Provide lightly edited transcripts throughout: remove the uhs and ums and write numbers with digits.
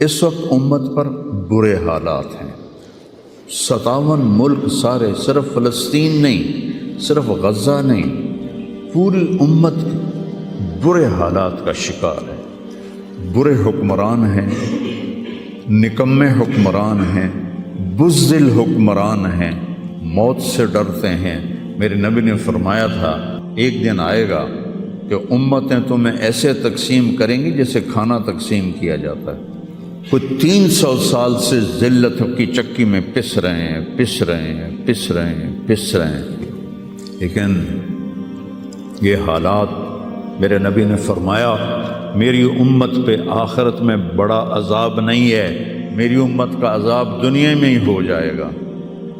اس وقت امت پر برے حالات ہیں، 57 ملک سارے، صرف فلسطین نہیں، صرف غزہ نہیں، پوری امت برے حالات کا شکار ہے۔ برے حکمران ہیں، نکمے حکمران ہیں، بزدل حکمران ہیں، موت سے ڈرتے ہیں۔ میرے نبی نے فرمایا تھا ایک دن آئے گا کہ امتیں تمہیں ایسے تقسیم کریں گی جیسے کھانا تقسیم کیا جاتا ہے۔ کچھ 300 سال سے ذلت کی چکی میں پس رہے ہیں، لیکن یہ حالات، میرے نبی نے فرمایا میری امت پہ آخرت میں بڑا عذاب نہیں ہے، میری امت کا عذاب دنیا میں ہی ہو جائے گا۔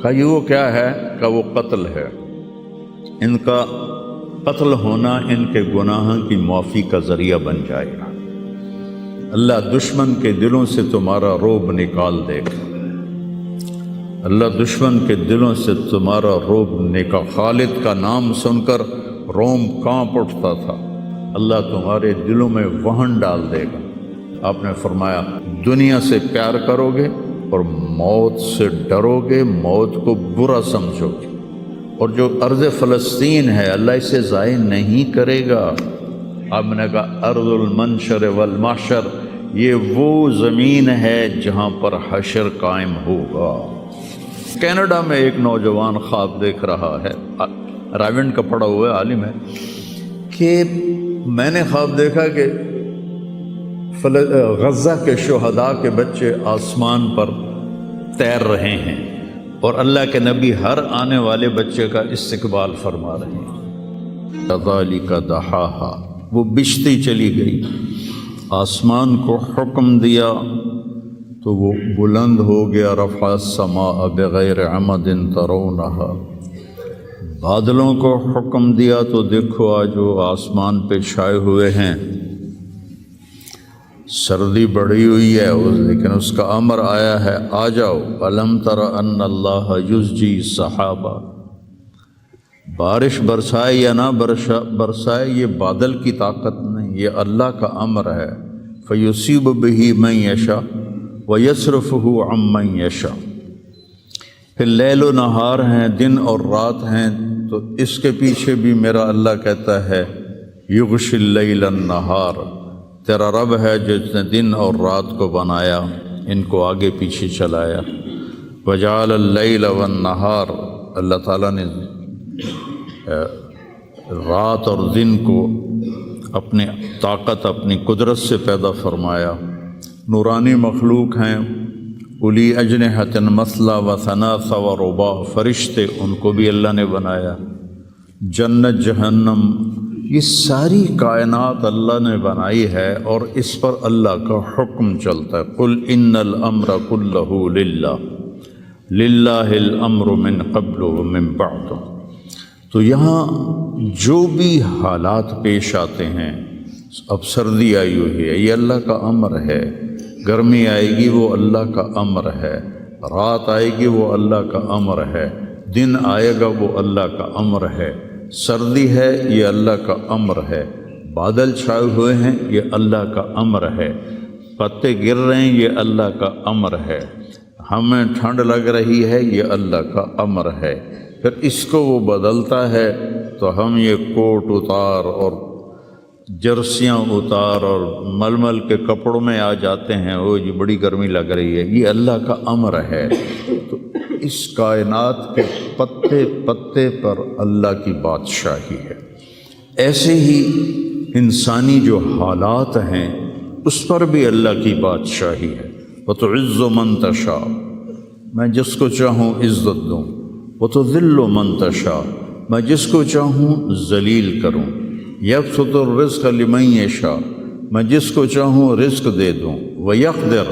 کہا یہ وہ کیا ہے؟ کہ وہ قتل ہے۔ ان کا قتل ہونا ان کے گناہوں کی معافی کا ذریعہ بن جائے گا۔ اللہ دشمن کے دلوں سے تمہارا رعب نکال دے گا، اللہ دشمن کے دلوں سے تمہارا رعب نکال۔ خالد کا نام سن کر روم کانپ اٹھتا تھا، اللہ تمہارے دلوں میں وہن ڈال دے گا۔ آپ نے فرمایا دنیا سے پیار کرو گے اور موت سے ڈرو گے، موت کو برا سمجھو گے، اور جو ارض فلسطین ہے اللہ اسے ضائع نہیں کرے گا۔ آپ نے کہا ارض المنشر والمحشر، یہ وہ زمین ہے جہاں پر حشر قائم ہوگا۔ کینیڈا میں ایک نوجوان خواب دیکھ رہا ہے، رائیونڈ کا پڑھا ہوا عالم ہے، کہ میں نے خواب دیکھا کہ غزہ کے شہداء کے بچے آسمان پر تیر رہے ہیں اور اللہ کے نبی ہر آنے والے بچے کا استقبال فرما رہے ہیں۔ کذالک دحاہا، وہ بچھتی چلی گئی، آسمان کو حکم دیا تو وہ بلند ہو گیا۔ رفع السماء بغیر عمد ترونہا، بادلوں کو حکم دیا تو دیکھو آج وہ آسمان پہ چھائے ہوئے ہیں، سردی بڑھی ہوئی ہے لیکن اس کا امر آیا ہے آ جاؤ۔ الم تر ان اللہ یزجی سحابہ، بارش برسائے یا نہ برسائے یہ بادل کی طاقت نہیں، یہ اللہ کا امر ہے۔ فیصیب بہ من یشاء ویصرفہ عن من یشاء، پھر لیل و نہار ہیں، دن اور رات ہیں، تو اس کے پیچھے بھی میرا اللہ کہتا ہے یغشی اللیل النہار، تیرا رب ہے جس نے دن اور رات کو بنایا، ان کو آگے پیچھے چلایا۔ وجعل اللیل والنہار، اللہ تعالیٰ نے رات اور دن کو اپنی طاقت، اپنی قدرت سے پیدا فرمایا۔ نورانی مخلوق ہیں، اُلی اجنحۃ مثلا و ثناث و رباع، فرشتے ان کو بھی اللہ نے بنایا۔ جنت جہنم، یہ ساری کائنات اللہ نے بنائی ہے اور اس پر اللہ کا حکم چلتا ہے۔ قل ان الامر کلہ للہ، للہ الامر من قبل ومن بعد۔ تو یہاں جو بھی حالات پیش آتے ہیں، اب سردی آئی ہوئی ہے یہ اللہ کا امر ہے، گرمی آئے گی وہ اللہ کا امر ہے، رات آئے گی وہ اللہ کا امر ہے، دن آئے گا وہ اللہ کا امر ہے، سردی ہے یہ اللہ کا امر ہے، بادل چھائے ہوئے ہیں یہ اللہ کا امر ہے، پتے گر رہے ہیں یہ اللہ کا امر ہے، ہمیں ٹھنڈ لگ رہی ہے یہ اللہ کا امر ہے۔ پھر اس کو وہ بدلتا ہے تو ہم یہ کوٹ اتار اور جرسیاں اتار اور ململ کے کپڑوں میں آ جاتے ہیں، وہ جی بڑی گرمی لگ رہی ہے، یہ اللہ کا امر ہے۔ تو اس کائنات کے پتے پتے پر اللہ کی بادشاہی ہے۔ ایسے ہی انسانی جو حالات ہیں اس پر بھی اللہ کی بادشاہی ہے۔ وَتُعِزُّ مَن تَشَاءُ، میں جس کو چاہوں عزت دوں، وَتُذِلُّ مَن تَشَاءُ، میں جس کو چاہوں ذلیل کروں، یبسط الرزق لمن یشاء، میں جس کو چاہوں رزق دے دوں، ویقدر،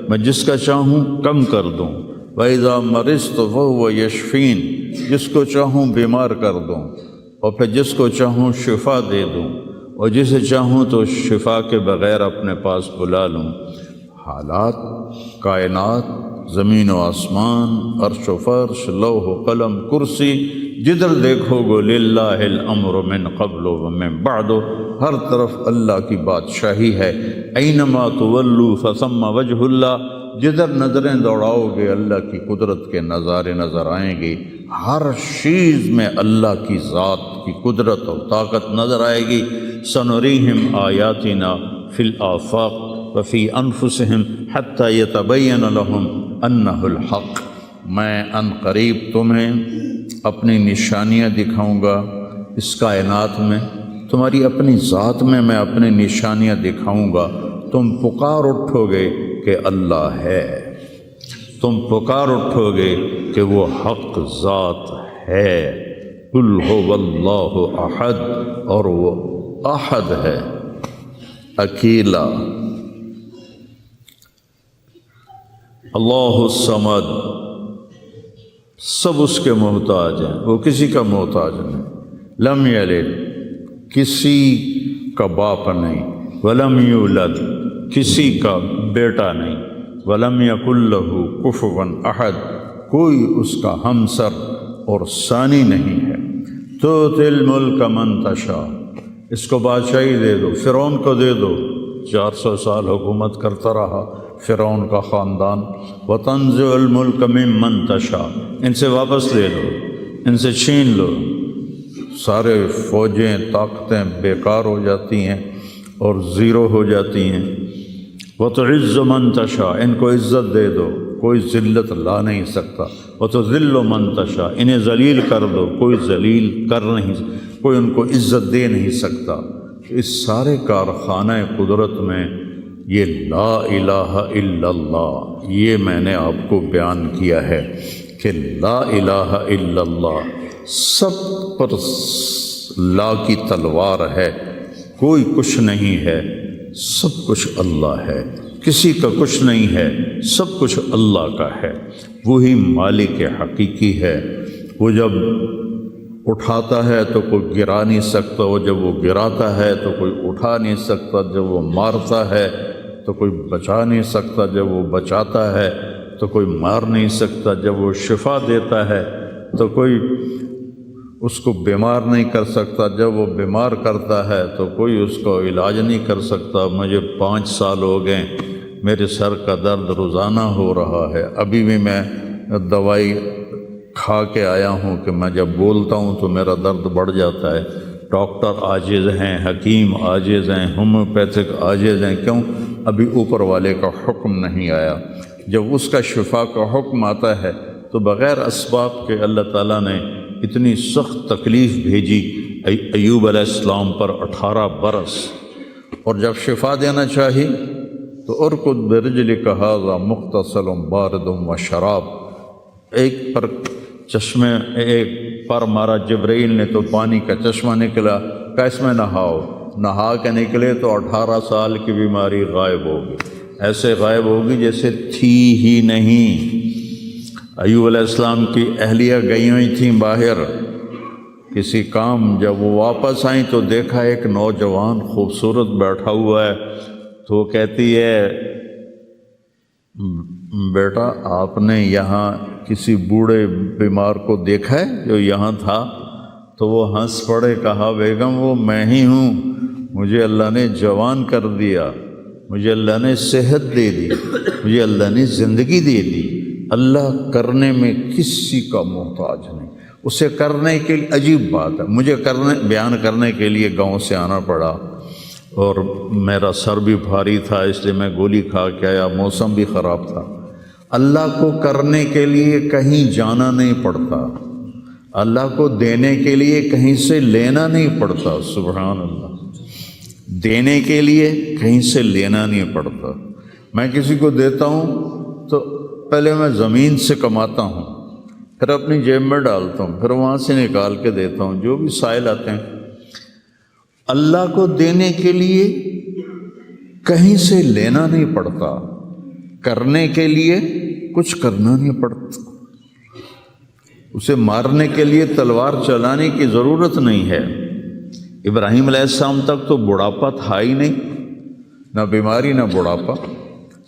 میں جس کا چاہوں کم کر دوں، وَإِذَا مَرِضْتُ فَهُوَ يَشْفِينِ، جس کو چاہوں بیمار کر دوں اور پھر جس کو چاہوں شفا دے دوں، اور جسے چاہوں تو شفا کے بغیر اپنے پاس بلا لوں۔ حالات، کائنات، زمین و آسمان، عرش و فرش، لوح و قلم، کرسی، جدھر دیکھو گو للہ الامر من قبل و من بعد، ہر طرف اللہ کی بادشاہی ہے۔ اینما تولوا فثم وجہ اللہ، جدھر نظریں دوڑاؤ گے اللہ کی قدرت کے نظارے نظر آئیں گے۔ ہر چیز میں اللہ کی ذات کی قدرت اور طاقت نظر آئے گی۔ سنریہم آیاتنا فی الآفاق وفی انفسہم حتی یتبین لہم انہ الحق، میں ان قریب تمہیں اپنی نشانیاں دکھاؤں گا اس کائنات میں، تمہاری اپنی ذات میں میں اپنی نشانیاں دکھاؤں گا، تم پکار اٹھو گے کہ اللہ ہے، تم پکار اٹھو گے کہ وہ حق ذات ہے۔ قل هو اللہ احد، اور وہ احد ہے، اکیلا۔ اللہ الصمد، سب اس کے محتاج ہیں، وہ کسی کا محتاج نہیں۔ لم یلد، کسی کا باپ نہیں، ولم یولد، کسی کا بیٹا نہیں، ولم یکن لہ کفوا احد، کوئی اس کا ہمسر اور ثانی نہیں ہے۔ تؤتی الملک من تشاء، اس کو بادشاہی دے دو، فرعون کو دے دو، 400 سال حکومت کرتا رہا فرعون کا خاندان۔ وتنزع الملک ممن تشاء، ان سے واپس لے لو، ان سے چھین لو، سارے فوجیں طاقتیں بیکار ہو جاتی ہیں اور زیرو ہو جاتی ہیں۔ وتعز من تشاء، ان کو عزت دے دو، کوئی ذلت لا نہیں سکتا۔ وتذل من تشاء، انہیں ذلیل کر دو، کوئی ذلیل کر نہیں، کوئی ان کو عزت دے نہیں سکتا۔ اس سارے کارخانہ قدرت میں یہ لا الہ الا اللہ، یہ میں نے آپ کو بیان کیا ہے کہ لا الہ الا اللہ، سب پر لا کی تلوار ہے، کوئی کچھ نہیں ہے، سب کچھ اللہ ہے، کسی کا کچھ نہیں ہے، سب کچھ اللہ کا ہے۔ وہی مالک حقیقی ہے، وہ جب اٹھاتا ہے تو کوئی گرا نہیں سکتا، وہ جب وہ گراتا ہے تو کوئی اٹھا نہیں سکتا، جب وہ مارتا ہے تو کوئی بچا نہیں سکتا، جب وہ بچاتا ہے تو کوئی مار نہیں سکتا، جب وہ شفا دیتا ہے تو کوئی اس کو بیمار نہیں کر سکتا، جب وہ بیمار کرتا ہے تو کوئی اس کو علاج نہیں کر سکتا۔ مجھے 5 سال ہو گئے، میرے سر کا درد روزانہ ہو رہا ہے، ابھی بھی میں دوائی کھا کے آیا ہوں کہ میں جب بولتا ہوں تو میرا درد بڑھ جاتا ہے۔ ڈاکٹر عاجز ہیں، حکیم عاجز ہیں، ہومیوپیتھک عاجز ہیں، کیوں؟ ابھی اوپر والے کا حکم نہیں آیا۔ جب اس کا شفا کا حکم آتا ہے تو بغیر اسباب کے اللہ تعالیٰ نے اتنی سخت تکلیف بھیجی ایوب علیہ السلام پر 18 برس، اور جب شفا دینا چاہی تو ارکض برجلک ھذا مغتسل بارد وشراب، ایک پر چشمے ایک پر مارا جبرائیل نے تو پانی کا چشمہ نکلا، کہ اس میں نہاؤ، نہا کے نکلے تو 18 سال کی بیماری غائب ہوگی، ایسے غائب ہوگی جیسے تھی ہی نہیں۔ ایوب علیہ السلام کی اہلیہ گئی ہوئی تھیں باہر کسی کام، جب وہ واپس آئیں تو دیکھا ایک نوجوان خوبصورت بیٹھا ہوا ہے، تو وہ کہتی ہے بیٹا آپ نے یہاں کسی بوڑھے بیمار کو دیکھا ہے جو یہاں تھا؟ تو وہ ہنس پڑے، کہا بیگم وہ میں ہی ہوں، مجھے اللہ نے جوان کر دیا، مجھے اللہ نے صحت دے دی، مجھے اللہ نے زندگی دے دی۔ اللہ کرنے میں کسی کا محتاج نہیں، اسے کرنے کے لیے عجیب بات ہے، مجھے بیان کرنے کے لیے گاؤں سے آنا پڑا اور میرا سر بھی بھاری تھا، اس لیے میں گولی کھا کے آیا، موسم بھی خراب تھا۔ اللہ کو کرنے کے لیے کہیں جانا نہیں پڑتا، اللہ کو دینے کے لیے کہیں سے لینا نہیں پڑتا، سبحان اللہ، دینے کے لیے کہیں سے لینا نہیں پڑتا۔ میں کسی کو دیتا ہوں تو پہلے میں زمین سے کماتا ہوں، پھر اپنی جیب میں ڈالتا ہوں، پھر وہاں سے نکال کے دیتا ہوں جو بھی سائل آتے ہیں۔ اللہ کو دینے کے لیے کہیں سے لینا نہیں پڑتا، کرنے کے لیے کچھ کرنا نہیں پڑتا، اسے مارنے کے لیے تلوار چلانے کی ضرورت نہیں ہے۔ ابراہیم علیہ السلام تک تو بڑھاپا تھا ہی نہیں، نہ بیماری نہ بڑھاپا۔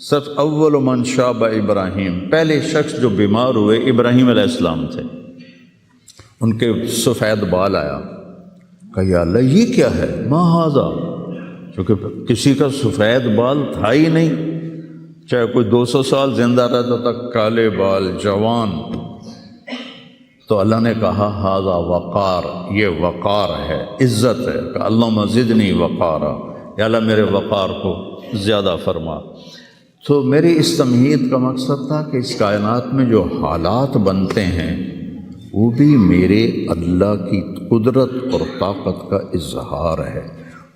سچ اول من شاب ابراہیم، پہلے شخص جو بیمار ہوئے ابراہیم علیہ السلام تھے، ان کے سفید بال آیا، کہا یا اللہ یہ کیا ہے، ما ھذا، کیونکہ کسی کا سفید بال تھا ہی نہیں، چاہے کوئی 200 سال زندہ رہتا تھا، کالے بال جوان، تو اللہ نے کہا ھذا وقار، یہ وقار ہے، عزت ہے، کہ اللہم زدنی وقارا، یا اللہ میرے وقار کو زیادہ فرما۔ تو میری اس تمہید کا مقصد تھا کہ اس کائنات میں جو حالات بنتے ہیں وہ بھی میرے اللہ کی قدرت اور طاقت کا اظہار ہے۔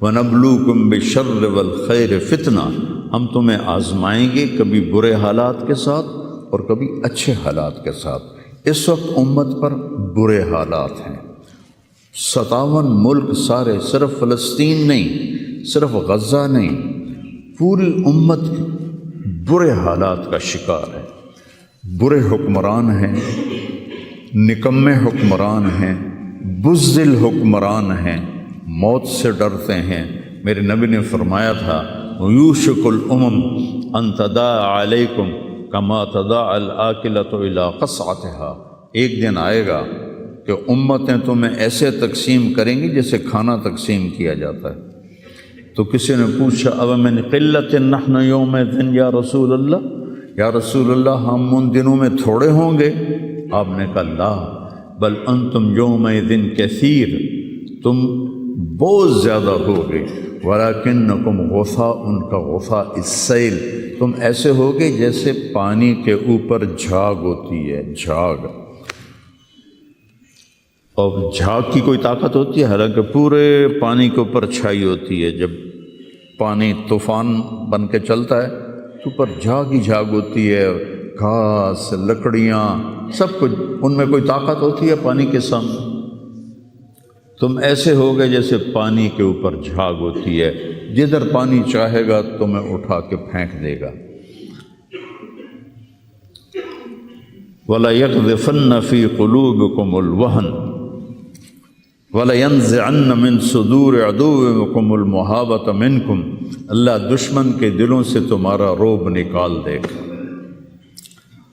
وَنَبْلُوكُمْ بِالشَّرِّ وَالْخَيْرِ فِتْنَةً، ہم تمہیں آزمائیں گے کبھی برے حالات کے ساتھ اور کبھی اچھے حالات کے ساتھ۔ اس وقت امت پر برے حالات ہیں، 57 ملک سارے، صرف فلسطین نہیں، صرف غزہ نہیں، پوری امت برے حالات کا شکار ہے۔ برے حکمران ہیں، نکمے حکمران ہیں، بزدل حکمران ہیں، موت سے ڈرتے ہیں۔ میرے نبی نے فرمایا تھا یوشک الامم ان تداعی علیکم کما تداعی الآکلۃ الی قصعتها، ایک دن آئے گا کہ امتیں تمہیں ایسے تقسیم کریں گی جیسے کھانا تقسیم کیا جاتا ہے۔ تو کسی نے پوچھا اب من قلت نحن یومئذ یا رسول اللہ، یا رسول اللہ ہم ان دنوں میں تھوڑے ہوں گے؟ آپ نے کہا لا بل انتم یومئذ کثیر، تم بہت زیادہ ہوگے، ولیکنکم غثاء، ان کا غثاء السیل، تم ایسے ہوگے جیسے پانی کے اوپر جھاگ ہوتی ہے، جھاگ۔ اور جھاگ کی کوئی طاقت ہوتی ہے؟ حالانکہ پورے پانی کے اوپر چھائی ہوتی ہے، جب پانی طوفان بن کے چلتا ہے تو اوپر جھاگ ہی جھاگ ہوتی ہے، گھاس، لکڑیاں، سب کچھ، ان میں کوئی طاقت ہوتی ہے پانی کے سامنے؟ تم ایسے ہوگے جیسے پانی کے اوپر جھاگ ہوتی ہے، جدھر پانی چاہے گا تمہیں اٹھا کے پھینک دے گا۔ وَلَيَقْذِفَنَّ فِي قُلُوبِكُمُ الْوَهْنَ وَلَيَنزِعَنَّ مِن صُدُورِ عَدُوِّكُمُ الْمُهَابَةَ مِنكُمْ، اللہ دشمن کے دلوں سے تمہارا رعب نکال دے گا،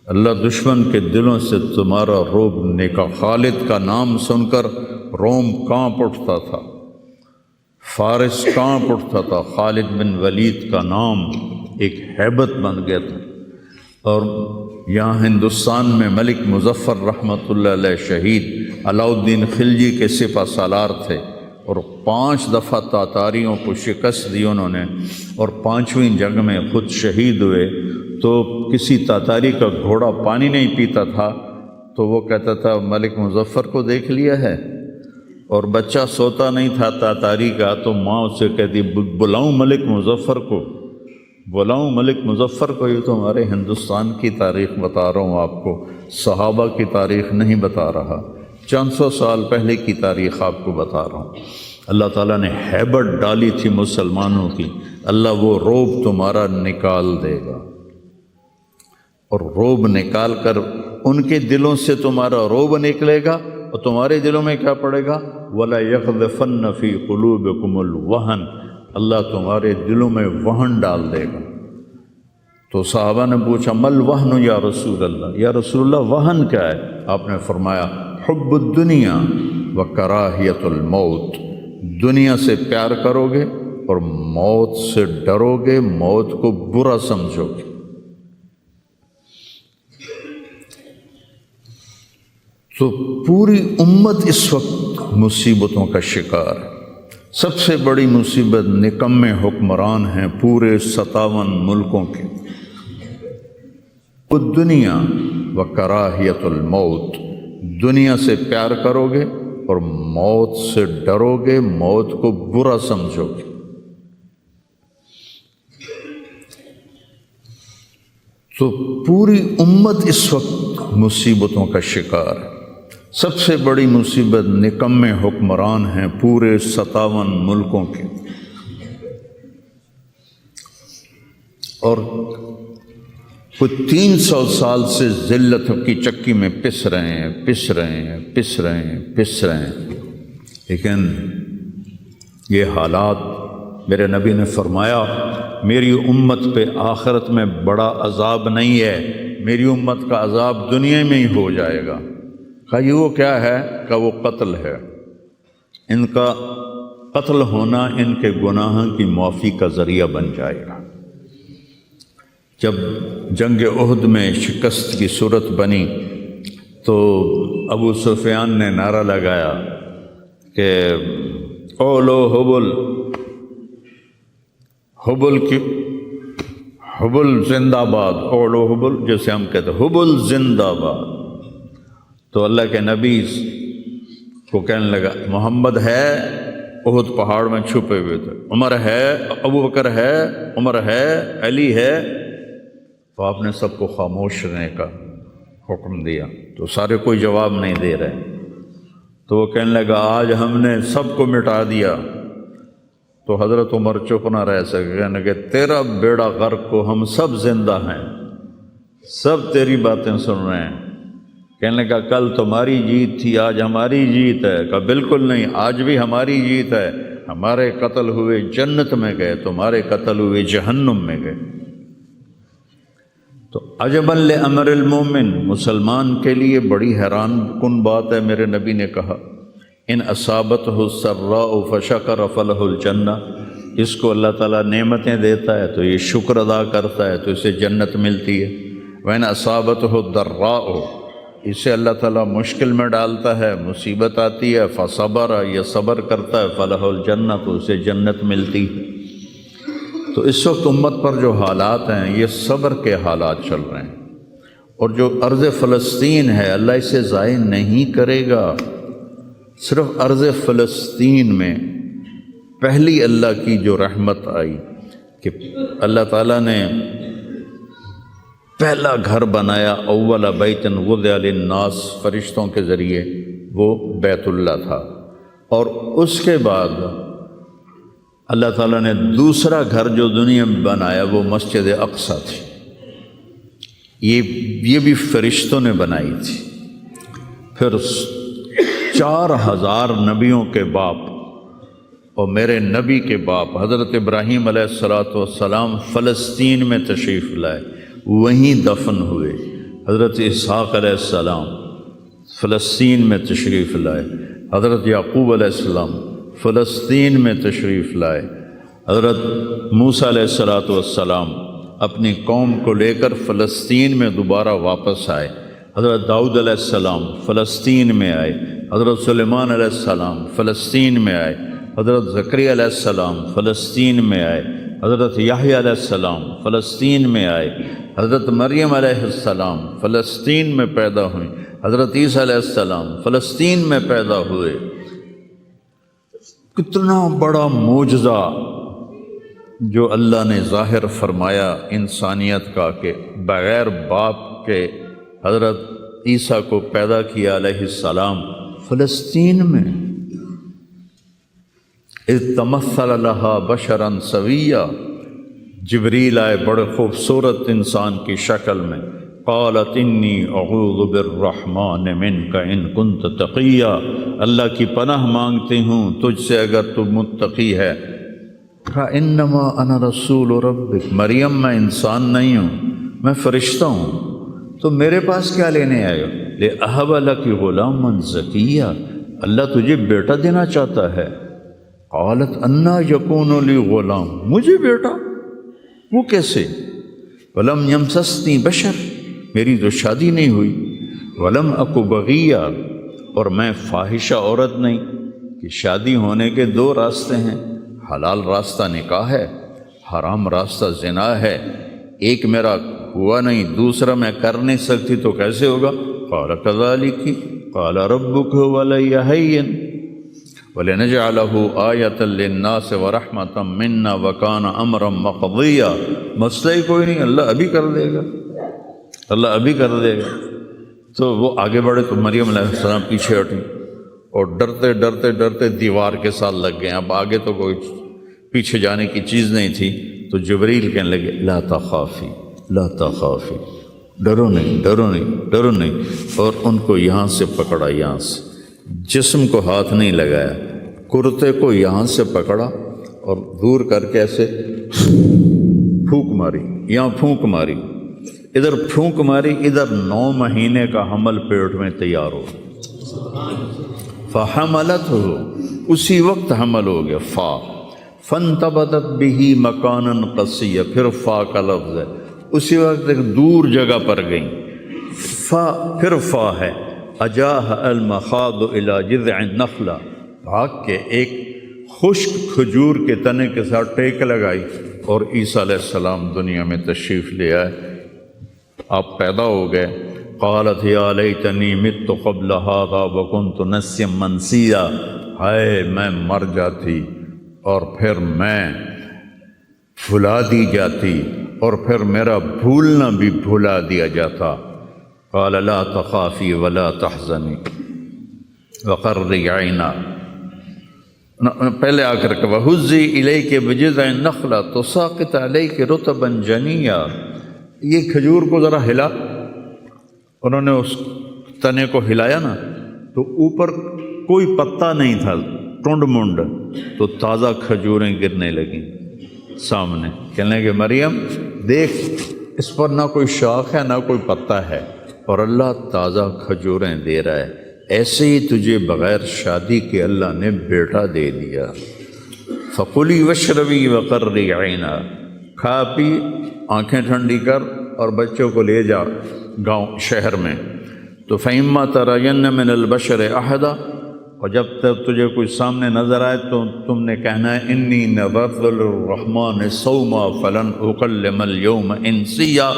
اللہ دشمن کے دلوں سے تمہارا رعب نکال۔ خالد کا نام سن کر روم کانپ اٹھتا تھا، فارس کانپ اٹھتا تھا، خالد بن ولید کا نام ایک ہیبت بن گیا تھا۔ اور یہاں ہندوستان میں ملک مظفر رحمۃ اللہ علیہ شہید علاؤالدین خلجی کے سپہ سالار تھے، اور 5 دفعہ تاتاریوں کو شکست دی انہوں نے، اور 5ویں جنگ میں خود شہید ہوئے۔ تو کسی تاتاری کا گھوڑا پانی نہیں پیتا تھا تو وہ کہتا تھا ملک مظفر کو دیکھ لیا ہے، اور بچہ سوتا نہیں تھا تاتاری کا تو ماں اسے کہتی بلاؤں ملک مظفر کو، بلاؤں ملک مظفر کو۔ یہ تو ہمارے ہندوستان کی تاریخ بتا رہا ہوں آپ کو، صحابہ کی تاریخ نہیں بتا رہا، 400 سال پہلے کی تاریخ آپ کو بتا رہا ہوں۔ اللہ تعالیٰ نے ہیبت ڈالی تھی مسلمانوں کی، اللہ وہ رعب تمہارا نکال دے گا، اور رعب نکال کر ان کے دلوں سے تمہارا رعب نکلے گا، اور تمہارے دلوں میں کیا پڑے گا؟ وَلَيَقْذِفَنَّ فِي قُلُوبِكُمُ الْوَهْنَ، اللہ تمہارے دلوں میں وہن ڈال دے گا۔ تو صحابہ نے پوچھا مل وہن یا رسول اللہ، یا رسول اللہ وہن کیا ہے؟ آپ نے فرمایا حب الدنیا وکراہیت الموت، دنیا سے پیار کرو گے اور موت سے ڈرو گے، موت کو برا سمجھو گے۔ تو پوری امت اس وقت مصیبتوں کا شکار ہے۔ سب سے بڑی مصیبت نکمے حکمران ہیں پورے 57 ملکوں کے۔ دنیا و کراہیت الموت، دنیا سے پیار کرو گے اور موت سے ڈرو گے، موت کو برا سمجھو گے۔ تو پوری امت اس وقت مصیبتوں کا شکار ہے۔ سب سے بڑی مصیبت نکمے حکمران ہیں پورے 57 ملکوں کے، اور کچھ 300 سال سے ذلت کی چکی میں پس رہے ہیں، لیکن یہ حالات، میرے نبی نے فرمایا میری امت پہ آخرت میں بڑا عذاب نہیں ہے، میری امت کا عذاب دنیا میں ہی ہو جائے گا۔ کہا یہ وہ کیا ہے؟ کہ وہ قتل ہے، ان کا قتل ہونا ان کے گناہوں کی معافی کا ذریعہ بن جائے گا۔ جب جنگ احد میں شکست کی صورت بنی تو ابو سفیان نے نعرہ لگایا کہ اولو حبل، حبل کی حبل زندہ باد، اولو حبل، جیسے ہم کہتے ہیں حبل زندہ باد۔ تو اللہ کے نبی کو کہنے لگا محمد ہے، احد پہاڑ میں چھپے ہوئے تھے، عمر ہے، ابو بکر ہے، عمر ہے، علی ہے، تو آپ نے سب کو خاموش رہنے کا حکم دیا، تو سارے کوئی جواب نہیں دے رہے۔ تو وہ کہنے لگا آج ہم نے سب کو مٹا دیا۔ تو حضرت عمر چپ نہ رہ سکے، کہنے کہ تیرا بیڑا غرق کو ہم سب زندہ ہیں، سب تیری باتیں سن رہے ہیں۔ کہنے لگا کل تمہاری جیت تھی، آج ہماری جیت ہے۔ کہا بالکل نہیں، آج بھی ہماری جیت ہے، ہمارے قتل ہوئے جنت میں گئے، تمہارے قتل ہوئے جہنم میں گئے۔ تو عجباً لامر المومن، مسلمان کے لیے بڑی حیران کن بات ہے، میرے نبی نے کہا ان اصابتہ السراء فشکر فلہ الجنہ، اس کو اللہ تعالیٰ نعمتیں دیتا ہے تو یہ شکر ادا کرتا ہے تو اسے جنت ملتی ہے۔ وَإِنْ أَصَابَتْهُ الضَّرَّاءُ، اسے اللہ تعالیٰ مشکل میں ڈالتا ہے، مصیبت آتی ہے، فصبر، یہ صبر کرتا ہے، فلہ الجنہ، تو اسے جنت ملتی ہے۔ تو اس وقت امت پر جو حالات ہیں یہ صبر کے حالات چل رہے ہیں، اور جو ارض فلسطین ہے اللہ اسے ضائع نہیں کرے گا۔ صرف ارض فلسطین میں پہلی اللہ کی جو رحمت آئی کہ اللہ تعالیٰ نے پہلا گھر بنایا، اول بیت وضع للناس، فرشتوں کے ذریعے، وہ بیت اللہ تھا، اور اس کے بعد اللہ تعالیٰ نے دوسرا گھر جو دنیا میں بنایا وہ مسجد اقصیٰ تھی، یہ بھی فرشتوں نے بنائی تھی۔ پھر 4000 نبیوں کے باپ اور میرے نبی کے باپ حضرت ابراہیم علیہ السلام فلسطین میں تشریف لائے، وہیں دفن ہوئے۔ حضرت اسحاق علیہ السلام فلسطین میں تشریف لائے، حضرت یعقوب علیہ السلام فلسطین میں تشریف لائے، حضرت موسیٰ علیہ السلام اپنی قوم کو لے کر فلسطین میں دوبارہ واپس آئے، حضرت داؤد علیہ السلام فلسطین میں آئے، حضرت سلیمان علیہ السلام فلسطین میں آئے، حضرت زکریا علیہ السلام فلسطین میں آئے، حضرت یحییٰ علیہ السلام فلسطین میں آئے، حضرت مریم علیہ السلام فلسطین میں پیدا ہوئیں، حضرت عیسیٰ علیہ السلام فلسطین میں پیدا ہوئے۔ کتنا بڑا معجزہ جو اللہ نے ظاہر فرمایا انسانیت کا، کہ بغیر باپ کے حضرت عیسیٰ کو پیدا کیا علیہ السلام فلسطین میں۔ اذ تمثل لها بشرا سویا، جبریل آئے بڑے خوبصورت انسان کی شکل میں، قالت انی اعوذ بالرحمن منک ان کنت تقیا، اللہ کی پناہ مانگتی ہوں تجھ سے اگر تو متقی ہے۔ انما انا رسول ربک، مریم میں انسان نہیں ہوں، میں فرشتہ ہوں، تو میرے پاس کیا لینے آئے ہو؟ لأہب لک غلاما زکیا، اللہ تجھے بیٹا دینا چاہتا ہے۔ قالت انا یکون لی غلام، مجھے بیٹا؟ وہ کیسے؟ ولم یمسسنی بشر، میری تو شادی نہیں ہوئی، ولم اک بغیہ، اور میں فاحشہ عورت نہیں۔ کہ شادی ہونے کے 2 راستے ہیں، حلال راستہ نکاح ہے، حرام راستہ زنا ہے۔ ایک میرا ہوا نہیں، دوسرا میں کر نہیں سکتی، تو کیسے ہوگا؟ قال کذالک قال ربک ولی حین وَلِنَجْعَلَهُ آیَةً لِلنَّاسِ وَرَحْمَةً مِنَّا وَكَانَ أَمْرًا مَقْضِيًّا، مسئلہ ہی کوئی نہیں، اللہ ابھی کر دے گا، اللہ ابھی کر دے گا۔ تو وہ آگے بڑھے تو مریم علیہ السلام پیچھے ہٹیں اور ڈرتے ڈرتے ڈرتے دیوار کے ساتھ لگ گئے۔ اب آگے تو کوئی پیچھے جانے کی چیز نہیں تھی، تو جبریل کہنے لگے لا تخافی لا تخافی، ڈرو نہیں ڈرو نہیں ڈرو نہیں، اور ان کو یہاں سے پکڑا، یہاں سے، جسم کو ہاتھ نہیں لگایا، کرتے کو یہاں سے پکڑا اور دور کر کے ایسے پھونک ماری، یہاں پھونک ماری، ادھر پھونک ماری، ادھر 9 مہینے کا حمل پیٹ میں تیار ہو۔ فحملته، اسی وقت حمل ہو گیا، فا فانتبذت به مکانا قصیا، پھر فا کا لفظ ہے، اسی وقت ایک دور جگہ پر گئیں، فا پھر فا ہے، اجاہ المخاض الى جذع النخلہ، بھاگ کے ایک خشک کھجور کے تنے کے ساتھ ٹیک لگائی، اور عیسیٰ علیہ السلام دنیا میں تشریف لے آئے، آپ پیدا ہو گئے۔ قالت یا لیتنی مت قبل ھذا وکنت نسیا منسیا، ہائے میں مر جاتی اور پھر میں بھلا دی جاتی، اور پھر میرا بھولنا بھی بھلا دیا جاتا۔ قال لا تخافی ولا تحزنی وقرری عینا، پہلے آ کر کے وَهُزِّي إِلَيْكِ بِجِذْعِ النَّخْلَةِ تُسَاقِطْ عَلَيْكِ رُطَبًا جَنِيًّا، یہ کھجور کو ذرا ہلا، انہوں نے اس تنے کو ہلایا نا تو اوپر کوئی پتا نہیں تھا، ٹنڈ منڈ، تو تازہ کھجوریں گرنے لگیں سامنے، کہنے لگے مریم دیکھ، اس پر نہ کوئی شاخ ہے نہ کوئی پتا ہے، اور اللہ تازہ کھجوریں دے رہا ہے، ایسے ہی تجھے بغیر شادی کے اللہ نے بیٹا دے دیا۔ فَقُلِي وَاشْرَبِي وَقَرِّي عَيْنًا، کھا پی، آنکھیں ٹھنڈی کر، اور بچوں کو لے جا گاؤں شہر میں۔ تو فَإِمَّا تَرَيَنَّ مِنَ الْبَشَرِ أَحَدًا، اور جب تک تجھے کوئی سامنے نظر آئے تو تم نے کہنا ہے انی نذرت للرحمن صوما فلن اکلم اليوم انسیا،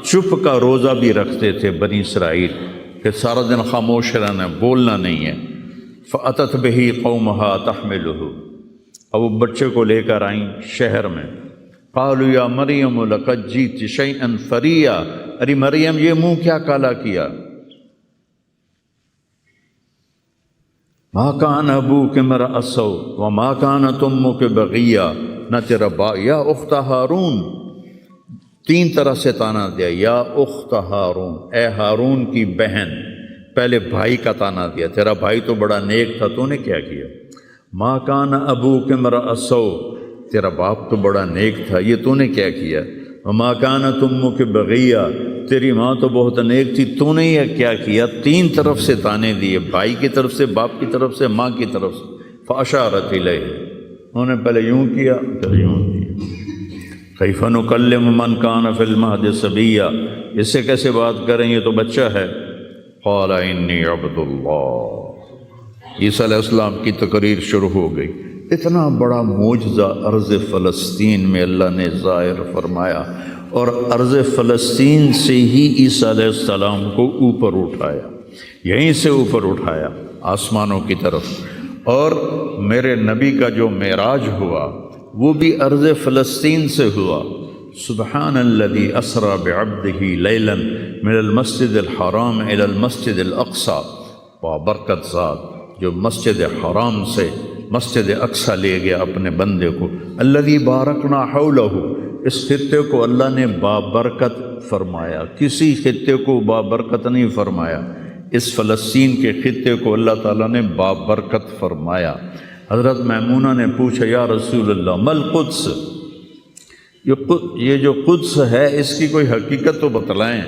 چپ کا روزہ بھی رکھتے تھے بنی اسرائیل کہ سارا دن خاموش رہنا، بولنا نہیں ہے۔ فأتت بہ قومہا تحملہ، اب وہ بچے کو لے کر آئیں شہر میں۔ قالوا یا مریم لقد جئت شیئا فریا، ارے مریم یہ منہ کیا کالا کیا، ما کان ابوک امرأ سوء وما کانت امک بغیہ، نہ تیرا یا اخت ہارون، تین طرح سے تانا دیا، یا اخت ہارون، اے ہارون کی بہن، پہلے بھائی کا تانا دیا، تیرا بھائی تو بڑا نیک تھا، تو نے کیا کیا، ما کان ابوک امرأ سوء، تیرا باپ تو بڑا نیک تھا، یہ تو نے کیا کیا، وما کانت امک بغیہ، تیری ماں تو بہت نیک تھی، تو نے یہ کیا کیا، تین طرف سے تانے دیے، بھائی کی طرف سے، باپ کی طرف سے، ماں کی طرف سے۔ فاشارت الیہ، انہوں نے پہلے یوں کیا پھر یوں کیا۔ کیف نکلم من کان فی المہد صبیہ، اس سے کیسے بات کریں، یہ تو بچہ ہے۔ قال انی عبد اللہ، عیسیٰ علیہ السلام کی تقریر شروع ہو گئی۔ اتنا بڑا معجزہ ارض فلسطین میں اللہ نے ظاہر فرمایا، اور ارض فلسطین سے ہی عیسیٰ علیہ السلام کو اوپر اٹھایا، یہیں سے اوپر اٹھایا آسمانوں کی طرف، اور میرے نبی کا جو معراج ہوا وہ بھی ارض فلسطین سے ہوا۔ سبحان الذی اسری بعبدہ لیلا من المسجد الحرام الی المسجد الاقصی، بابرکت ذات جو مسجد حرام سے مسجد اقصی لے گیا اپنے بندے کو۔ الذی بارکنا حولہ، اس خطے کو اللہ نے بابرکت فرمایا، کسی خطے کو بابرکت نہیں فرمایا، اس فلسطین کے خطے کو اللہ تعالیٰ نے بابرکت فرمایا۔ حضرت میمونہ نے پوچھا یا رسول اللہ مل قدس، یہ جو قدس ہے اس کی کوئی حقیقت تو بتلائیں۔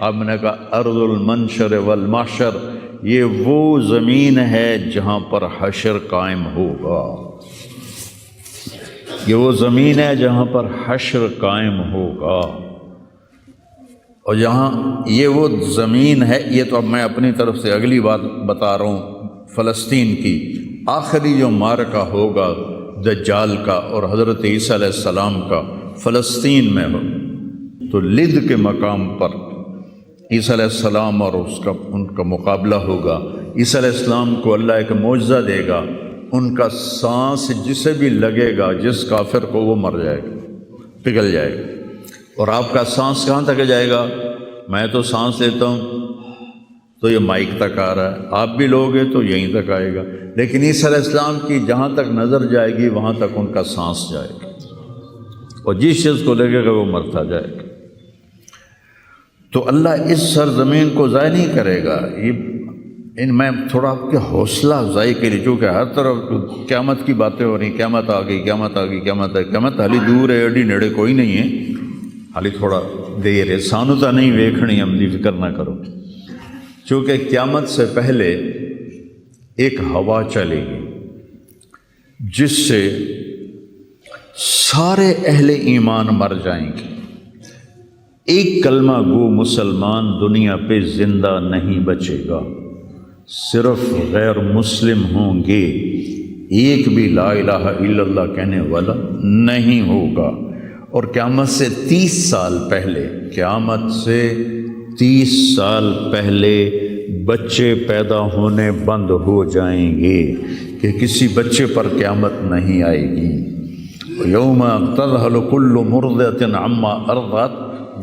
آپ نے کہا ارض المنشر والمحشر، یہ وہ زمین ہے جہاں پر حشر قائم ہوگا، یہ وہ زمین ہے جہاں پر حشر قائم ہوگا، اور جہاں یہ وہ زمین ہے، یہ تو اب میں اپنی طرف سے اگلی بات بتا رہا ہوں، فلسطین کی آخری جو معرکہ ہوگا دجال کا اور حضرت عیسیٰ علیہ السلام کا فلسطین میں ہو، تو لد کے مقام پر عیسیٰ علیہ السلام اور ان کا مقابلہ ہوگا۔ عیسیٰ علیہ السلام کو اللہ ایک معجزہ دے گا، ان کا سانس جسے بھی لگے گا، جس کافر کو، وہ مر جائے گا، پگھل جائے گا۔ اور آپ کا سانس کہاں تک جائے گا؟ میں تو سانس لیتا ہوں تو یہ مائک تک آ رہا ہے، آپ بھی لوگ ہیں تو یہیں تک آئے گا، لیکن عیسیٰ علیہ السلام کی جہاں تک نظر جائے گی وہاں تک ان کا سانس جائے گا، اور جس چیز کو لگے گا وہ مرتا جائے گا۔ تو اللہ اس سرزمین کو ضائع نہیں کرے گا۔ میں تھوڑا آپ کے حوصلہ افزائی کے لیے، چونکہ ہر طرف قیامت کی باتیں ہو رہی، قیامت آ گئی، قیامت آ گئی، قیامت آ گئی، قیامت حالی دور ہے، ایڈی نیڑے کوئی نہیں ہے، حالی تھوڑا دیر ہے، سانو تا نہیں ویکھنی، عملی فکر نہ کرو، چونکہ قیامت سے پہلے ایک ہوا چلے گی جس سے سارے اہل ایمان مر جائیں گے، ایک کلمہ گو مسلمان دنیا پہ زندہ نہیں بچے گا، صرف غیر مسلم ہوں گے، ایک بھی لا الہ الا اللہ کہنے والا نہیں ہوگا۔ اور قیامت سے 30 سال پہلے، قیامت سے 30 سال پہلے بچے پیدا ہونے بند ہو جائیں گے کہ کسی بچے پر قیامت نہیں آئے گی۔ یوم تذہل کل مرضعۃ عما ارضعت،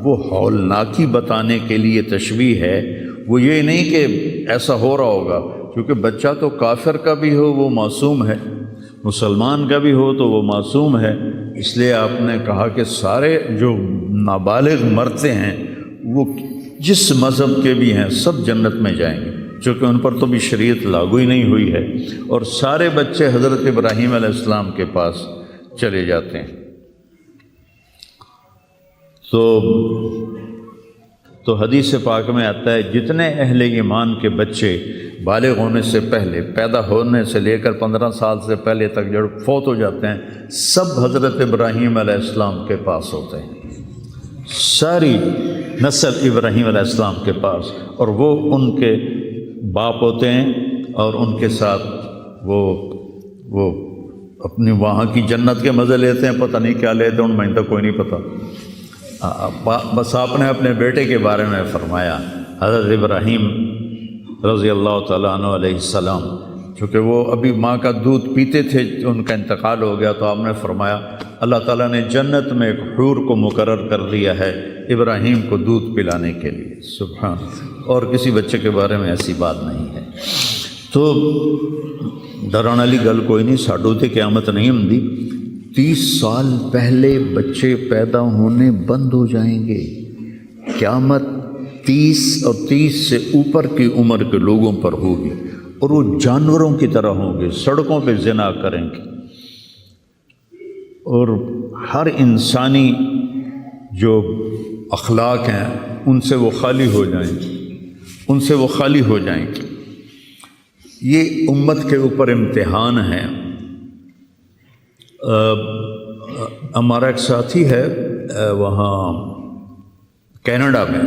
وہ ہولناکی بتانے کے لیے تشبیہ ہے، وہ یہ نہیں کہ ایسا ہو رہا ہوگا، کیونکہ بچہ تو کافر کا بھی ہو وہ معصوم ہے، مسلمان کا بھی ہو تو وہ معصوم ہے، اس لیے آپ نے کہا کہ سارے جو نابالغ مرتے ہیں وہ جس مذہب کے بھی ہیں سب جنت میں جائیں گے، چونکہ ان پر تو بھی شریعت لاگو ہی نہیں ہوئی ہے، اور سارے بچے حضرت ابراہیم علیہ السلام کے پاس چلے جاتے ہیں۔ تو حدیث پاک میں آتا ہے جتنے اہل ایمان کے بچے بالغ ہونے سے پہلے، پیدا ہونے سے لے کر 15 سال سے پہلے تک جو فوت ہو جاتے ہیں، سب حضرت ابراہیم علیہ السلام کے پاس ہوتے ہیں، ساری نسل ابراہیم علیہ السلام کے پاس، اور وہ ان کے باپ ہوتے ہیں، اور ان کے ساتھ وہ اپنی وہاں کی جنت کے مزے لیتے ہیں، پتہ نہیں کیا لیتے ہیں، ان میں تو کوئی نہیں پتہ۔ بس آپ نے اپنے بیٹے کے بارے میں فرمایا، حضرت ابراہیم رضی اللہ تعالیٰ عنہ علیہ السلام، چونکہ وہ ابھی ماں کا دودھ پیتے تھے، ان کا انتقال ہو گیا، تو آپ نے فرمایا اللہ تعالیٰ نے جنت میں ایک حور کو مقرر کر دیا ہے ابراہیم کو دودھ پلانے کے لیے، سبحان، اور کسی بچے کے بارے میں ایسی بات نہیں ہے۔ تو ڈران والی گل کوئی نہیں، ساڈو تے قیامت نہیں ہوندی، 30 سال پہلے بچے پیدا ہونے بند ہو جائیں گے، قیامت 30 اور 30 سے اوپر کی عمر کے لوگوں پر ہوگی، اور وہ جانوروں کی طرح ہوں گے، سڑکوں پہ زنا کریں گے، اور ہر انسانی جو اخلاق ہیں ان سے وہ خالی ہو جائیں گے، ان سے وہ خالی ہو جائیں گے۔ یہ امت کے اوپر امتحان ہے۔ ہمارا ایک ساتھی ہے وہاں کینیڈا میں،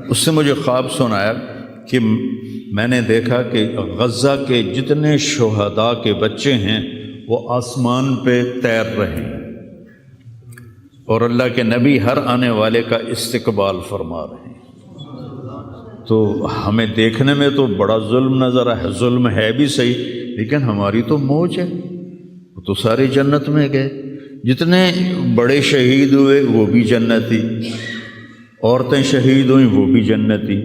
اس سے مجھے خواب سنایا کہ میں نے دیکھا کہ غزہ کے جتنے شہداء کے بچے ہیں وہ آسمان پہ تیر رہے ہیں، اور اللہ کے نبی ہر آنے والے کا استقبال فرما رہے ہیں۔ تو ہمیں دیکھنے میں تو بڑا ظلم نظر ہے، ظلم ہے بھی صحیح، لیکن ہماری تو موج ہے، وہ تو سارے جنت میں گئے، جتنے بڑے شہید ہوئے وہ بھی جنتی، عورتیں شہید ہوئیں وہ بھی جنتی،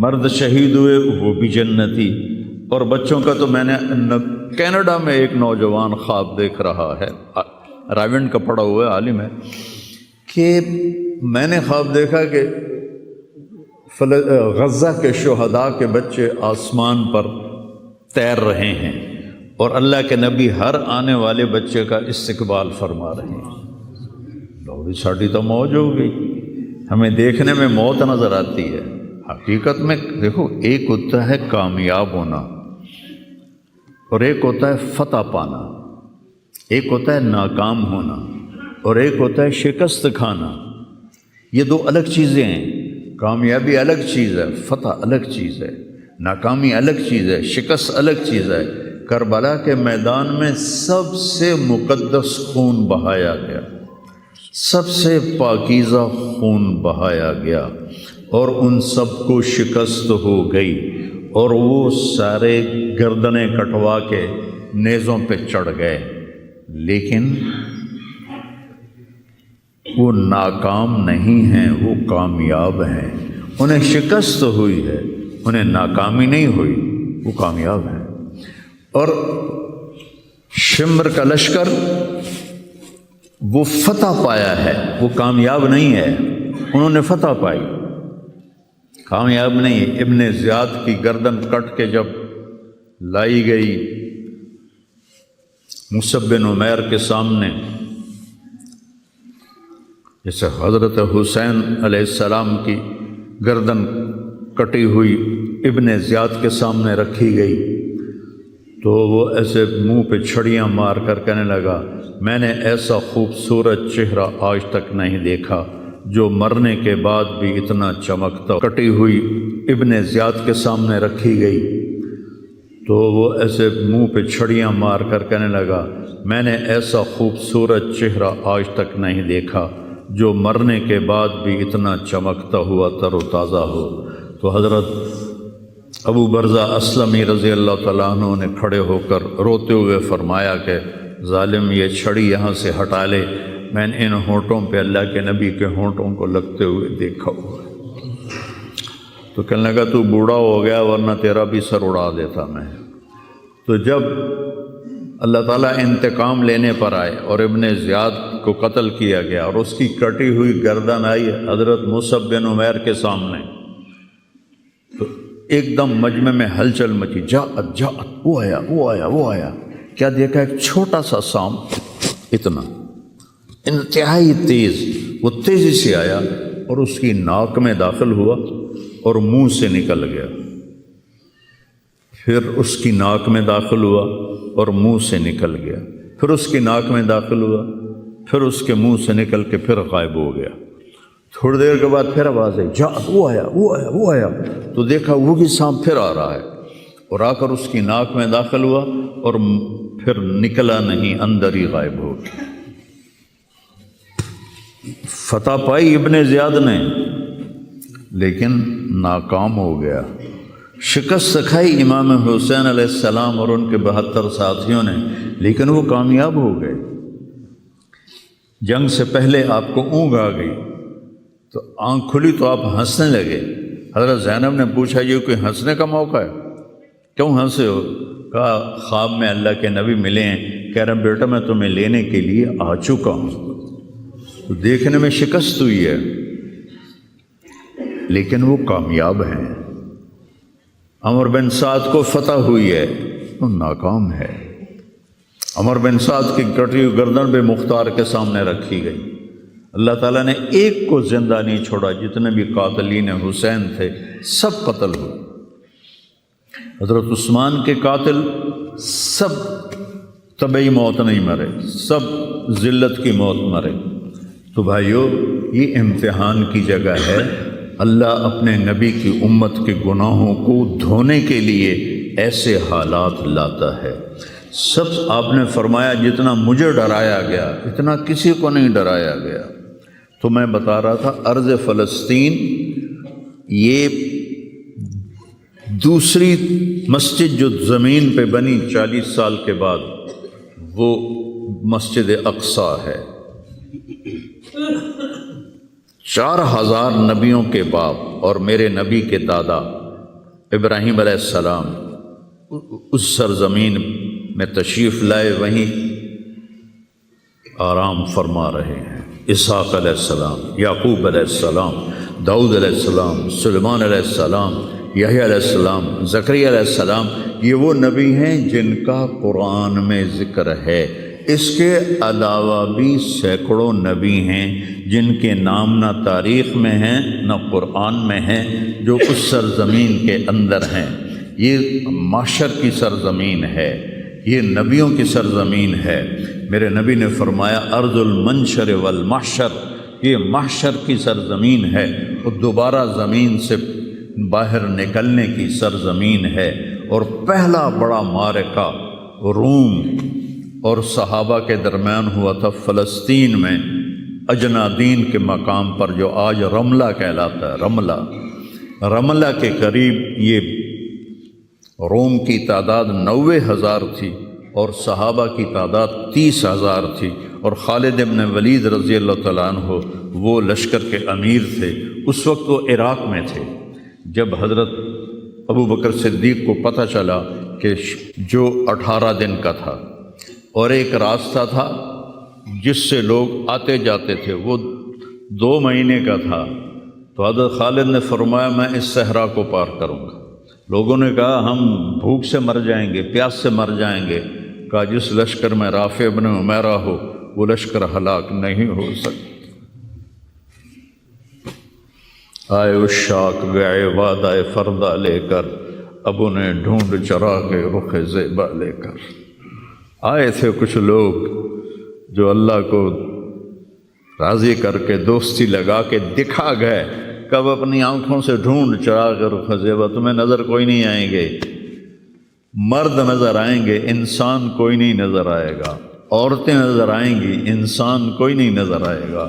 مرد شہید ہوئے وہ بھی جنتی، اور بچوں کا تو میں نے کینیڈا میں ایک نوجوان خواب دیکھ رہا ہے، راونڈ کا پڑھا ہوا ہے، عالم ہے، کہ میں نے خواب دیکھا کہ غزہ کے شہداء کے بچے آسمان پر تیر رہے ہیں، اور اللہ کے نبی ہر آنے والے بچے کا استقبال فرما رہے ہیں۔ لوگ ساڑی تو موج ہو گئی، ہمیں دیکھنے میں موت نظر آتی ہے، حقیقت میں دیکھو ایک ہوتا ہے کامیاب ہونا، اور ایک ہوتا ہے فتح پانا، ایک ہوتا ہے ناکام ہونا، اور ایک ہوتا ہے شکست کھانا۔ یہ دو الگ چیزیں ہیں، کامیابی الگ چیز ہے، فتح الگ چیز ہے، ناکامی الگ چیز ہے، شکست الگ چیز ہے۔ کربلا کے میدان میں سب سے مقدس خون بہایا گیا، سب سے پاکیزہ خون بہایا گیا، اور ان سب کو شکست ہو گئی، اور وہ سارے گردنیں کٹوا کے نیزوں پہ چڑھ گئے، لیکن وہ ناکام نہیں ہیں، وہ کامیاب ہیں۔ انہیں شکست ہوئی ہے، انہیں ناکامی نہیں ہوئی، وہ کامیاب ہیں۔ اور شمر کا لشکر وہ فتح پایا ہے، وہ کامیاب نہیں ہے، انہوں نے فتح پائی، کامیاب نہیں۔ ابن زیاد کی گردن کٹ کے جب لائی گئی مصعب بن عمیر کے سامنے، جیسے حضرت حسین علیہ السلام کی گردن کٹی ہوئی ابن زیاد کے سامنے رکھی گئی، تو وہ ایسے منہ پہ چھڑیاں مار کر کہنے لگا میں نے ایسا خوبصورت چہرہ آج تک نہیں دیکھا جو مرنے کے بعد بھی اتنا چمکتا۔ کٹی ہوئی ابن زیاد کے سامنے رکھی گئی تو وہ ایسے منہ پہ چھڑیاں مار کر کہنے لگا میں نے ایسا خوبصورت چہرہ آج تک نہیں دیکھا جو مرنے کے بعد بھی اتنا چمکتا ہوا تر و تازہ ہو۔ تو حضرت ابو برزہ اسلمی رضی اللہ تعالیٰ عنہ نے کھڑے ہو کر روتے ہوئے فرمایا کہ ظالم یہ چھڑی یہاں سے ہٹا لے، میں نے ان ہونٹوں پہ اللہ کے نبی کے ہونٹوں کو لگتے ہوئے دیکھا ہوا ہے۔ تو کہنے لگا تو بوڑھا ہو گیا ورنہ تیرا بھی سر اڑا دیتا میں۔ تو جب اللہ تعالیٰ انتقام لینے پر آئے اور ابن زیاد کو قتل کیا گیا اور اس کی کٹی ہوئی گردن آئی حضرت مصعب بن عمیر کے سامنے، تو ایک دم مجمع میں ہلچل مچی، جاءت جاءت، وہ آیا وہ آیا وہ آیا۔ کیا دیکھا؟ ایک چھوٹا سا سانپ، اتنا انتہائی تیز، وہ تیزی سے آیا اور اس کی ناک میں داخل ہوا اور منہ سے نکل گیا، پھر اس کی ناک میں داخل ہوا اور منہ سے نکل گیا، پھر اس کی ناک میں داخل ہوا، پھر اس کے منہ سے نکل کے پھر غائب ہو گیا۔ تھوڑی دیر کے بعد پھر آواز آئی، جاءت، وہ آیا وہ آیا وہ آیا۔ تو دیکھا وہی سانپ پھر آ رہا ہے اور آ کر اس کی ناک میں داخل ہوا اور پھر نکلا نہیں، اندر ہی غائب ہو گیا۔ فتح پائی ابن زیاد نے لیکن ناکام ہو گیا۔ شکست کھائی امام حسین علیہ السلام اور ان کے 72 ساتھیوں نے، لیکن وہ کامیاب ہو گئے۔ جنگ سے پہلے آپ کو اونگ آ گئی تو آنکھ کھلی تو آپ ہنسنے لگے۔ حضرت زینب نے پوچھا یہ کوئی ہنسنے کا موقع ہے؟ کیوں ہنسے ہو؟ کہا خواب میں اللہ کے نبی ملے ہیں، کہہ رہے بیٹا میں تمہیں لینے کے لیے آ چکا ہوں۔ تو دیکھنے میں شکست ہوئی ہے لیکن وہ کامیاب ہیں۔ عمر بن سعد کو فتح ہوئی ہے، وہ ناکام ہے۔ عمر بن سعد کی کٹی ہوئی گردن بے مختار کے سامنے رکھی گئی۔ اللہ تعالیٰ نے ایک کو زندہ نہیں چھوڑا، جتنے بھی قاتلین حسین تھے سب قتل ہوئے۔ حضرت عثمان کے قاتل سب طبعی موت نہیں مرے، سب ذلت کی موت مرے۔ تو بھائیو یہ امتحان کی جگہ ہے۔ اللہ اپنے نبی کی امت کے گناہوں کو دھونے کے لیے ایسے حالات لاتا ہے۔ سب آپ نے فرمایا جتنا مجھے ڈرایا گیا اتنا کسی کو نہیں ڈرایا گیا۔ تو میں بتا رہا تھا ارض فلسطین یہ دوسری مسجد جو زمین پہ بنی 40 سال کے بعد، وہ مسجد اقصیٰ ہے۔ 4000 نبیوں کے باپ اور میرے نبی کے دادا ابراہیم علیہ السلام اس سرزمین میں تشریف لائے، وہیں آرام فرما رہے ہیں۔ اسحاق علیہ السلام، یعقوب علیہ السلام، داؤد علیہ السلام، سلیمان علیہ السلام، یحییٰ علیہ السلام، زکریا علیہ السلام، یہ وہ نبی ہیں جن کا قرآن میں ذکر ہے۔ اس کے علاوہ بھی سینکڑوں نبی ہیں جن کے نام نہ تاریخ میں ہیں نہ قرآن میں ہیں، جو اس سرزمین کے اندر ہیں۔ یہ محشر کی سرزمین ہے، یہ نبیوں کی سرزمین ہے۔ میرے نبی نے فرمایا ارض المنشر والمحشر، یہ محشر کی سرزمین ہے اور دوبارہ زمین سے باہر نکلنے کی سرزمین ہے۔ اور پہلا بڑا معرکہ روم اور صحابہ کے درمیان ہوا تھا فلسطین میں، اجنادین کے مقام پر، جو آج رملہ کہلاتا ہے۔ رملہ کے قریب یہ روم کی تعداد 90,000 تھی اور صحابہ کی تعداد 30,000 تھی، اور خالد ابن ولید رضی اللہ تعالیٰ عنہ وہ لشکر کے امیر تھے۔ اس وقت وہ عراق میں تھے۔ جب حضرت ابو بکر صدیق کو پتہ چلا کہ جو 18 دن کا تھا اور ایک راستہ تھا جس سے لوگ آتے جاتے تھے وہ 2 مہینے کا تھا، تو حضرت خالد نے فرمایا میں اس صحرا کو پار کروں گا۔ لوگوں نے کہا ہم بھوک سے مر جائیں گے، پیاس سے مر جائیں گے۔ کہا جس لشکر میں رافع ابن عمیرہ ہو وہ لشکر ہلاک نہیں ہو سکتا۔ آئے عشاق گئے وعدہ فردہ لے کر، اب انہیں ڈھونڈ چرا کے رخ زیبا لے کر آئے تھے کچھ لوگ جو اللہ کو راضی کر کے دوستی لگا کے دکھا گئے، کب اپنی آنکھوں سے ڈھونڈ چرا کے رخ زیبا، تمہیں نظر کوئی نہیں آئیں گے، مرد نظر آئیں گے، انسان کوئی نہیں نظر آئے گا، عورتیں نظر آئیں گی، انسان کوئی نہیں نظر آئے گا۔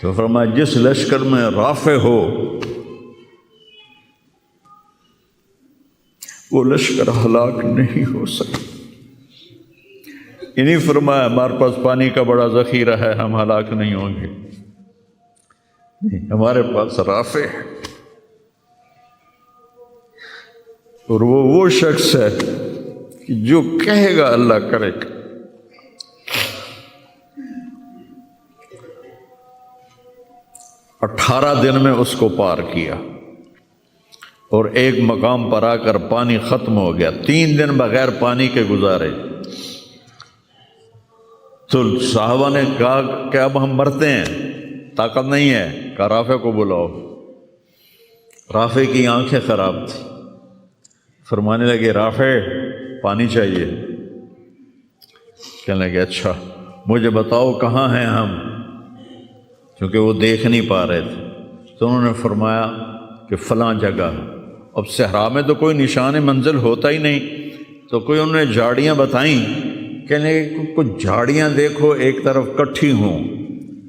تو فرمایا جس لشکر میں رافع ہو وہ لشکر ہلاک نہیں ہو سکتا۔ انہیں فرمایا ہمارے پاس پانی کا بڑا ذخیرہ ہے، ہم ہلاک نہیں ہوں گے، نہیں، ہمارے پاس رافع ہے، اور وہ شخص ہے کہ جو کہے گا اللہ کرے گا۔ 18 دن میں اس کو پار کیا، اور ایک مقام پر آ کر پانی ختم ہو گیا، 3 دن بغیر پانی کے گزارے۔ تو صحابہ نے کہا کہ اب ہم مرتے ہیں، طاقت نہیں ہے، کہا رافع کو بلاؤ۔ رافع کی آنکھیں خراب تھیں، فرمانے لگے رافع پانی چاہیے، کہنے لگے اچھا مجھے بتاؤ کہاں ہیں ہم، کیونکہ وہ دیکھ نہیں پا رہے تھے۔ تو انہوں نے فرمایا کہ فلاں جگہ۔ اب صحرا میں تو کوئی نشان منزل ہوتا ہی نہیں، تو کوئی انہوں نے جھاڑیاں بتائیں، کہنے لگے کچھ جھاڑیاں دیکھو ایک طرف کٹھی ہوں،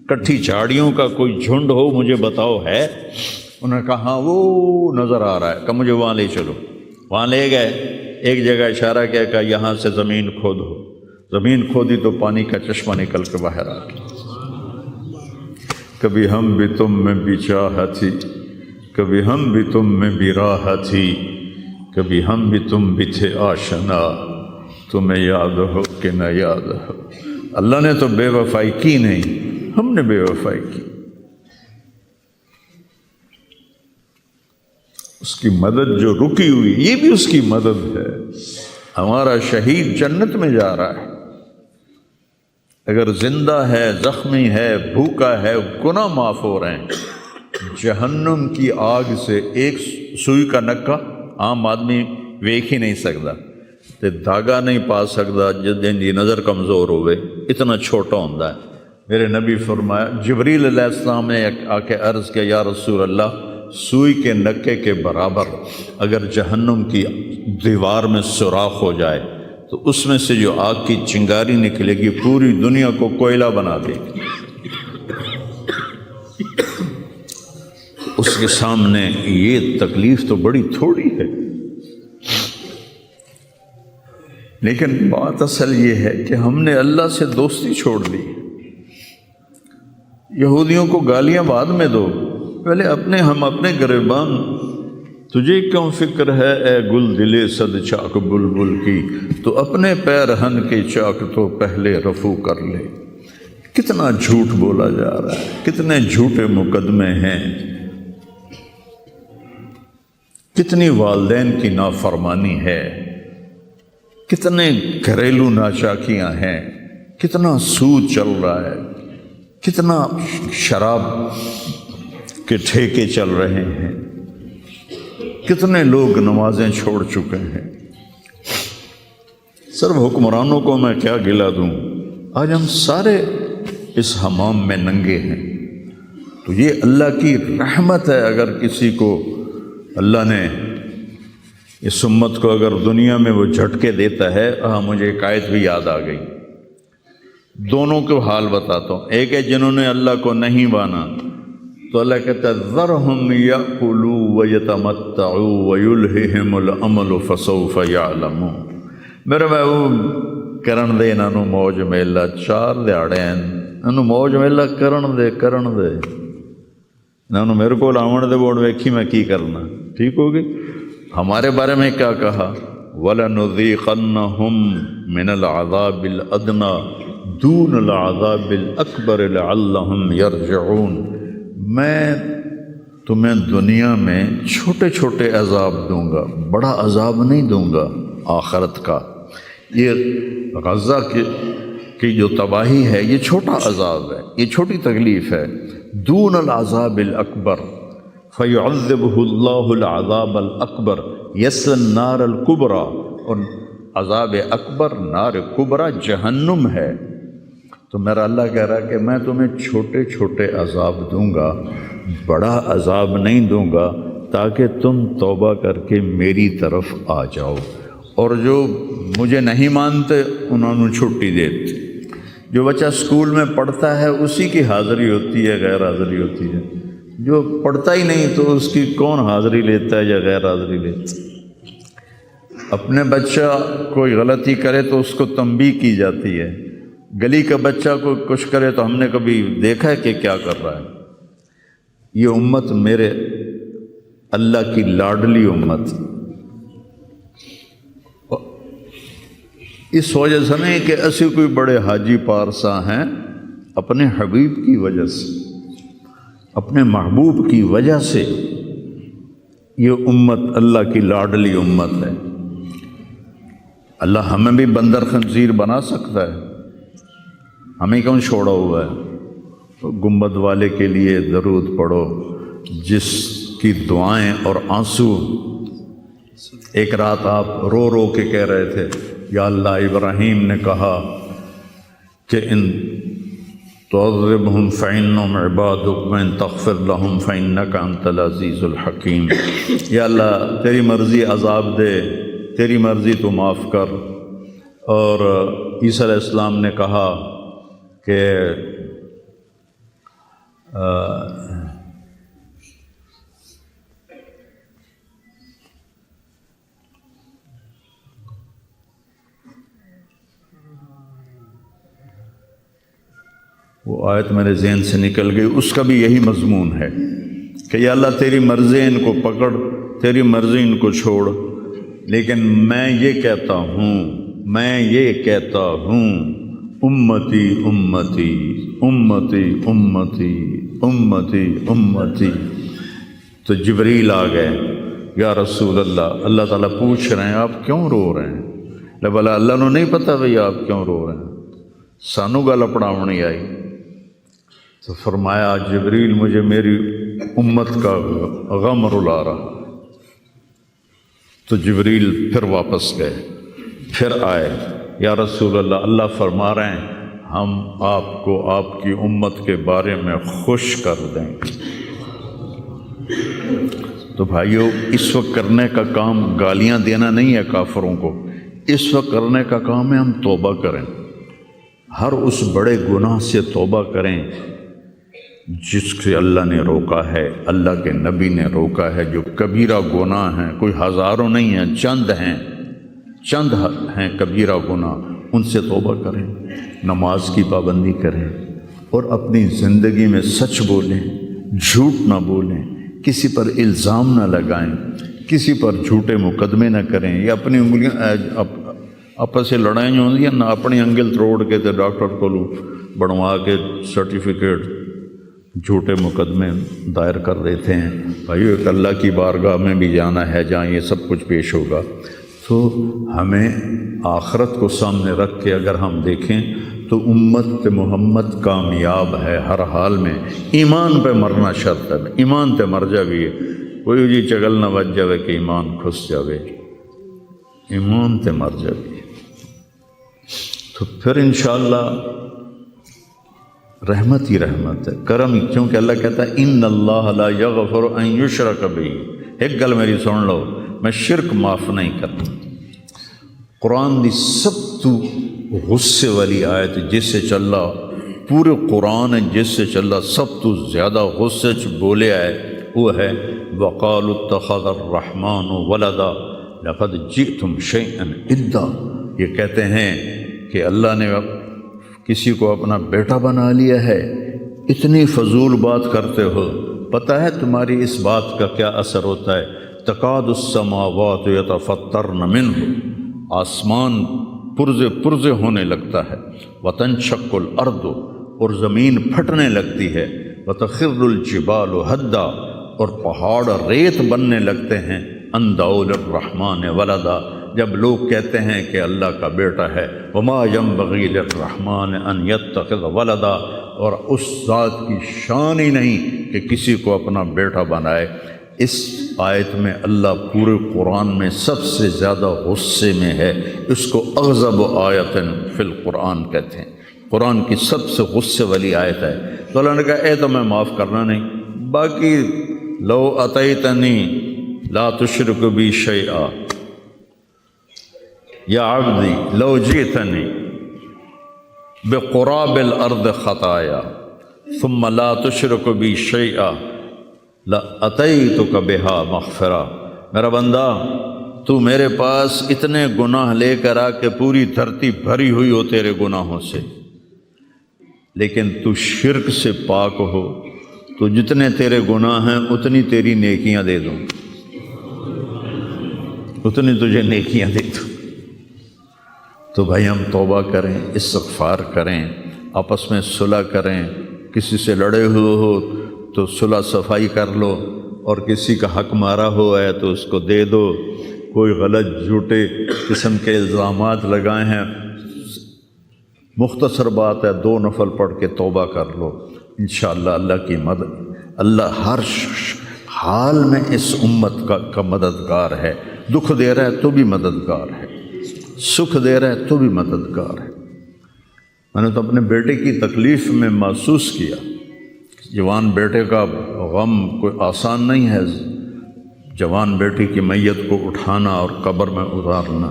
کٹھی جھاڑیوں کا کوئی جھنڈ ہو، مجھے بتاؤ ہے؟ انہوں نے کہا ہاں وہ نظر آ رہا ہے، کہ مجھے وہاں لے چلو۔ وہاں لے گئے، ایک جگہ اشارہ کیا کہ یہاں سے زمین کھودو، زمین کھودی تو پانی کا چشمہ نکل کے باہر آ گیا۔ کبھی ہم بھی تم میں بھی چاہ تھی، کبھی ہم بھی تم میں بھی راہ تھی، کبھی ہم بھی تم بھی تھے آشنا، تمہیں یاد ہو کہ نہ یاد ہو۔ اللہ نے تو بے وفائی کی نہیں، ہم نے بے وفائی کی۔ اس کی مدد جو رکی ہوئی، یہ بھی اس کی مدد ہے۔ ہمارا شہید جنت میں جا رہا ہے، اگر زندہ ہے، زخمی ہے، بھوکا ہے، گناہ معاف ہو رہے ہیں۔ جہنم کی آگ سے ایک سوئی کا نکا عام آدمی ویکھ ہی نہیں سکتا، تے دھاگا نہیں پا سکتا جن دی نظر کمزور ہوئے، اتنا چھوٹا ہوتا ہے۔ میرے نبی فرمایا، جبریل علیہ السلام نے آ کے عرض کیا یا رسول اللہ، سوئی کے نکے کے برابر اگر جہنم کی دیوار میں سوراخ ہو جائے تو اس میں سے جو آگ کی چنگاری نکلے گی پوری دنیا کو کوئلہ بنا دے گی۔ اس کے سامنے یہ تکلیف تو بڑی تھوڑی ہے، لیکن بات اصل یہ ہے کہ ہم نے اللہ سے دوستی چھوڑ دی۔ یہودیوں کو گالیاں بعد میں دو، پہلے ہم اپنے گریبان۔ تجھے کیوں فکر ہے اے گل دلے صد چاک بلبل کی، تو اپنے پیرہن کی چاک تو پہلے رفو کر لے۔ کتنا جھوٹ بولا جا رہا ہے، کتنے جھوٹے مقدمے ہیں، کتنی والدین کی نافرمانی ہے، کتنے گھریلو ناچاکیاں ہیں، کتنا سود چل رہا ہے، کتنا شراب کے ٹھیکے چل رہے ہیں، کتنے لوگ نمازیں چھوڑ چکے ہیں۔ صرف حکمرانوں کو میں کیا گلا دوں، آج ہم سارے اس حمام میں ننگے ہیں۔ تو یہ اللہ کی رحمت ہے، اگر کسی کو اللہ نے اس امت کو اگر دنیا میں وہ جھٹکے دیتا ہے۔ مجھے ایک آیت بھی یاد آ گئی، دونوں کو حال بتاتا ہوں۔ ایک ہے جنہوں نے اللہ کو نہیں مانا، تو اللہ کہتا ہے ذرہم یأکلوا ویتمتعوا ویلہہم الامل فسوف یعلمون۔ میرے محبوب کرن دے انہوں موج میلا، 4 دیہڑے ہیں انہوں موج میلا کرن دے انہوں میرے کو آون دے بوڑ ویکھی میں کی کرنا، ٹھیک ہوگی۔ ہمارے بارے میں کیا کہا، وَلَنُذِيقَنَّهُم مِّنَ الْعَذَابِ الْأَدْنَىٰ دُونَ الْعَذَابِ الْأَكْبَرِ لَعَلَّهُمْ يَرْجِعُونَ۔ میں تمہیں دنیا میں چھوٹے چھوٹے عذاب دوں گا، بڑا عذاب نہیں دوں گا آخرت کا۔ یہ غزہ کی جو تباہی ہے یہ چھوٹا عذاب ہے، یہ چھوٹی تکلیف ہے۔ دون العذاب الاکبر فَيُعَذِّبُهُ اللَّهُ الْعَذَابَ الْأَكْبَرَ يَصْلَى النَّارَ الْكُبْرَى، اور عذاب اکبر نار کبرا جہنم ہے۔ تو میرا اللہ کہہ رہا ہے کہ میں تمہیں چھوٹے چھوٹے عذاب دوں گا، بڑا عذاب نہیں دوں گا، تاکہ تم توبہ کر کے میری طرف آ جاؤ، اور جو مجھے نہیں مانتے انہوں نے چھٹی دیتی۔ جو بچہ اسکول میں پڑھتا ہے اسی کی حاضری ہوتی ہے، غیر حاضری ہوتی ہے۔ جو پڑھتا ہی نہیں تو اس کی کون حاضری لیتا ہے یا غیر حاضری لیتا ہے؟ اپنے بچہ کوئی غلطی کرے تو اس کو تنبیہ کی جاتی ہے، گلی کا بچہ کوئی کچھ کرے تو ہم نے کبھی دیکھا ہے کہ کیا کر رہا ہے؟ یہ امت میرے اللہ کی لاڈلی امت، اس وجہ سے نہیں کہ ایسے کوئی بڑے حاجی پارسا ہیں، اپنے حبیب کی وجہ سے، اپنے محبوب کی وجہ سے یہ امت اللہ کی لاڈلی امت ہے۔ اللہ ہمیں بھی بندر خنزیر بنا سکتا ہے، ہمیں کیوں چھوڑا ہوا ہے؟ تو گنبد والے کے لیے درود پڑھو، جس کی دعائیں اور آنسو، ایک رات آپ رو رو کے کہہ رہے تھے یا اللہ، ابراہیم نے کہا کہ ان تعذبہم فإنہم عبادک وإن تغفر لہم فإنک انت العزیز الحکیم۔ یا اللہ تیری مرضی عذاب دے، تیری مرضی تو معاف کر۔ اور عیسیٰ علیہ السلام نے کہا کہ وہ آیت میرے ذہن سے نکل گئی، اس کا بھی یہی مضمون ہے کہ یا اللہ تیری مرضی ان کو پکڑ، تیری مرضی ان کو چھوڑ، لیکن میں یہ کہتا ہوں امتی امتی امتی امتی امتی امتی۔ تو جبریل آ گئے، یا رسول اللہ، اللہ تعالیٰ پوچھ رہے ہیں آپ کیوں رو رہے ہیں؟ بلا اللہ نو نہیں پتہ بھئی آپ کیوں رو رہے ہیں، سانو گل پڑھاونی آئی۔ تو فرمایا جبریل مجھے میری امت کا غم رلا رہا۔ تو جبریل پھر واپس گئے، پھر آئے، یا رسول اللہ، اللہ فرما رہے ہیں ہم آپ کو آپ کی امت کے بارے میں خوش کر دیں۔ تو بھائیو، اس وقت کرنے کا کام گالیاں دینا نہیں ہے کافروں کو، اس وقت کرنے کا کام ہے ہم توبہ کریں، ہر اس بڑے گناہ سے توبہ کریں جس سے اللہ نے روکا ہے، اللہ کے نبی نے روکا ہے۔ جو کبیرہ گناہ ہیں، کوئی ہزاروں نہیں ہیں، چند ہیں کبیرہ گناہ، ان سے توبہ کریں، نماز کی پابندی کریں، اور اپنی زندگی میں سچ بولیں، جھوٹ نہ بولیں، کسی پر الزام نہ لگائیں، کسی پر جھوٹے مقدمے نہ کریں، یا اپنی انگلیاں آپس سے لڑائیں ہوتی ہیں نہ، اپنی انگل توڑ کے تو ڈاکٹر کو بنوا کے سرٹیفکیٹ جھوٹے مقدمے دائر کر دیتے ہیں۔ بھائیو، ایک اللہ کی بارگاہ میں بھی جانا ہے جہاں یہ سب کچھ پیش ہوگا۔ تو ہمیں آخرت کو سامنے رکھ کے اگر ہم دیکھیں تو امت محمد کامیاب ہے ہر حال میں۔ ایمان پہ مرنا شرط ہے، ایمان تے مر جاویے، کوئی جی چگل نہ بچ جاوے کہ ایمان کھس جاوے، ایمان تے مر جاویے۔ تو پھر انشاءاللہ رحمت ہی رحمت ہے، کرم ہی، کیونکہ اللہ کہتا ہے ان اللہ لا یغفر ان یشرک بہ۔ ایک گل میری سن لو، میں شرک معاف نہیں کرتا۔ قرآن دی سب تو غصے والی آیت جس سے چلا پورے قرآن جس سے چلا سب تو زیادہ غصے چ بولے آئے وہ ہے وقالوا اتخذ الرحمن ولدا لقد جئتم شیئا ادا۔ یہ کہتے ہیں کہ اللہ نے کسی کو اپنا بیٹا بنا لیا ہے، اتنی فضول بات کرتے ہو، پتہ ہے تمہاری اس بات کا کیا اثر ہوتا ہے؟ تکاد السماوات یتفطرن منہ، آسمان پرزے ہونے لگتا ہے، وتنشق الارض، اور زمین پھٹنے لگتی ہے، وتخر الجبال ہدا، اور پہاڑ ریت بننے لگتے ہیں، ان دعوا للرحمن ولدا، جب لوگ کہتے ہیں کہ اللہ کا بیٹا ہے، وما ينبغي للرحمن ان يتخذ ولدا، اور اس ذات کی شان ہی نہیں کہ کسی کو اپنا بیٹا بنائے۔ اس آیت میں اللہ پورے قرآن میں سب سے زیادہ غصے میں ہے، اس کو اغضب آیت فی القرآن کہتے ہیں، قرآن کی سب سے غصے والی آیت ہے۔ تو اللہ نے کہا اے تو میں معاف کرنا نہیں، باقی لو اتیتنی لا تشرک بی شیئا یا عبدی لو جئتنی بقراب الارض خطایا ثم لا تشرک بی شیئا لاتیتک بہا مغفرہ۔ میرا بندہ تو میرے پاس اتنے گناہ لے کر آ کہ پوری دھرتی بھری ہوئی ہو تیرے گناہوں سے، لیکن تو شرک سے پاک ہو تو جتنے تیرے گناہ ہیں اتنی تیری نیکیاں دے دوں، اتنی تجھے نیکیاں دے دوں۔ تو بھائی ہم توبہ کریں، استغفار کریں، آپس میں صلح کریں، کسی سے لڑے ہوئے ہو تو صلح صفائی کر لو، اور کسی کا حق مارا ہوا ہے تو اس کو دے دو، کوئی غلط جھوٹے قسم کے الزامات لگائے ہیں، مختصر بات ہے 2 نفل پڑھ کے توبہ کر لو، انشاءاللہ اللہ کی مدد، اللہ ہر حال میں اس امت کا مددگار ہے، دکھ دے رہا ہے تو بھی مددگار ہے، سکھ دے رہا ہے تو بھی مددگار ہے۔ میں نے تو اپنے بیٹے کی تکلیف میں محسوس کیا، جوان بیٹے کا غم کوئی آسان نہیں ہے، جوان بیٹی کی میت کو اٹھانا اور قبر میں اتارنا،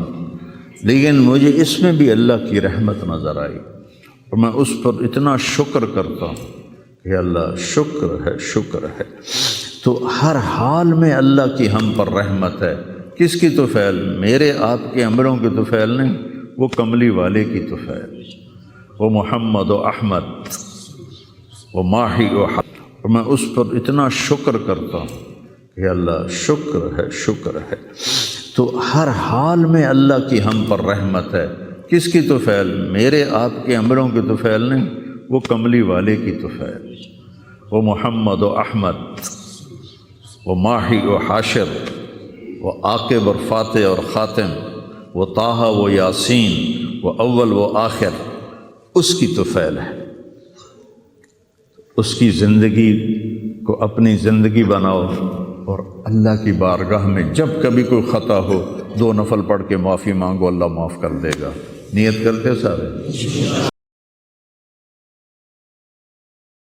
لیکن مجھے اس میں بھی اللہ کی رحمت نظر آئی، اور میں اس پر اتنا شکر کرتا ہوں کہ اللہ شکر ہے، شکر ہے۔ تو ہر حال میں اللہ کی ہم پر رحمت ہے۔ کس کی طفیل؟ میرے آپ کے عملوں کی طفیل نہیں، وہ کملی والے کی طفیل، وہ محمد و احمد وہ ماہی و حق، اور میں اس پر اتنا شکر کرتا ہوں کہ اللہ شکر ہے، شکر ہے۔ تو ہر حال میں اللہ کی ہم پر رحمت ہے۔ کس کی طفیل؟ میرے آپ کے عملوں کی طفیل نہیں، وہ کملی والے کی طفیل، وہ محمد و احمد وہ ماہی و حاشر وہ عاقب اور فاتح اور خاتم، وہ طٰہٰ وہ یاسین، وہ اول وہ آخر، اس کی طفیل ہے۔ اس کی زندگی کو اپنی زندگی بناؤ، اور اللہ کی بارگاہ میں جب کبھی کوئی خطا ہو 2 نفل پڑھ کے معافی مانگو، اللہ معاف کر دے گا۔ نیت کرتے سارے؟